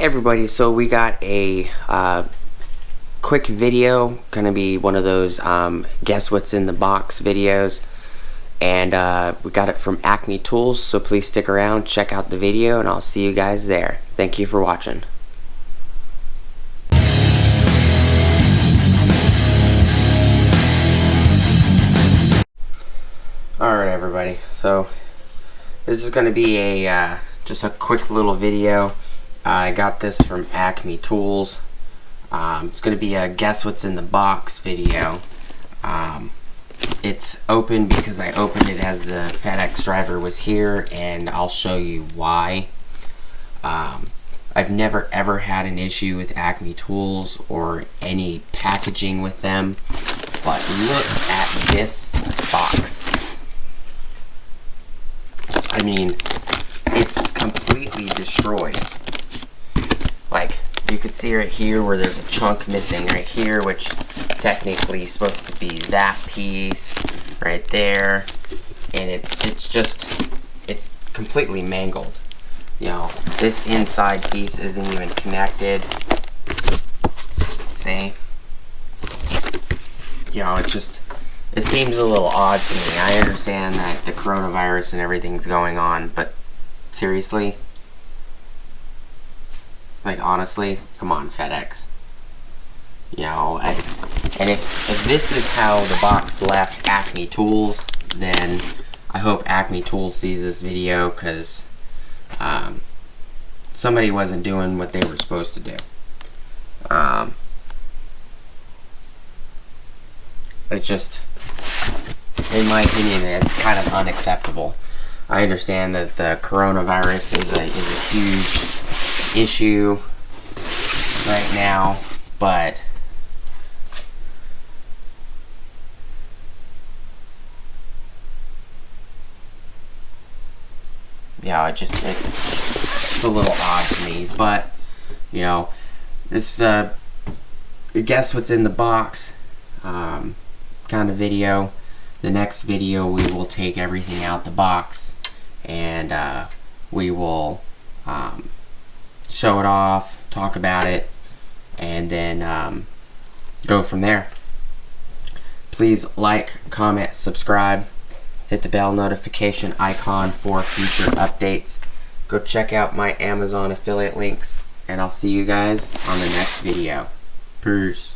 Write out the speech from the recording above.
Hey everybody, so we got a quick video, gonna be one of those guess what's in the box videos, and we got it from AcmeTools, so please stick around, check out the video, and I'll see you guys there. Thank you for watching. Alright everybody, so this is gonna be a just a quick little video. I got this from AcmeTools. It's going to be a guess what's in the box video. It's open because I opened it as the FedEx driver was here, and I'll show you why. I've never ever had an issue with AcmeTools or any packaging with them, but look at this box. I mean, it's completely destroyed. Like, you could see right here where there's a chunk missing right here, which technically is supposed to be that piece right there, and it's completely mangled. You know, this inside piece isn't even connected. See? You know, it seems a little odd to me. I understand that the coronavirus and everything's going on, but seriously? Like, honestly, come on, FedEx. You know, and if this is how the box left AcmeTools, then I hope AcmeTools sees this video, because somebody wasn't doing what they were supposed to do. It's just, in my opinion, it's kind of unacceptable. I understand that the coronavirus is a huge issue right now, but yeah, it's a little odd to me. But you know, this guess what's in the box kind of video. The next video we will take everything out the box, and we will show it off, talk about it, and then go from there. Please like, comment, subscribe, hit the bell notification icon for future updates. Go check out my Amazon affiliate links, and I'll see you guys on the next video. Peace.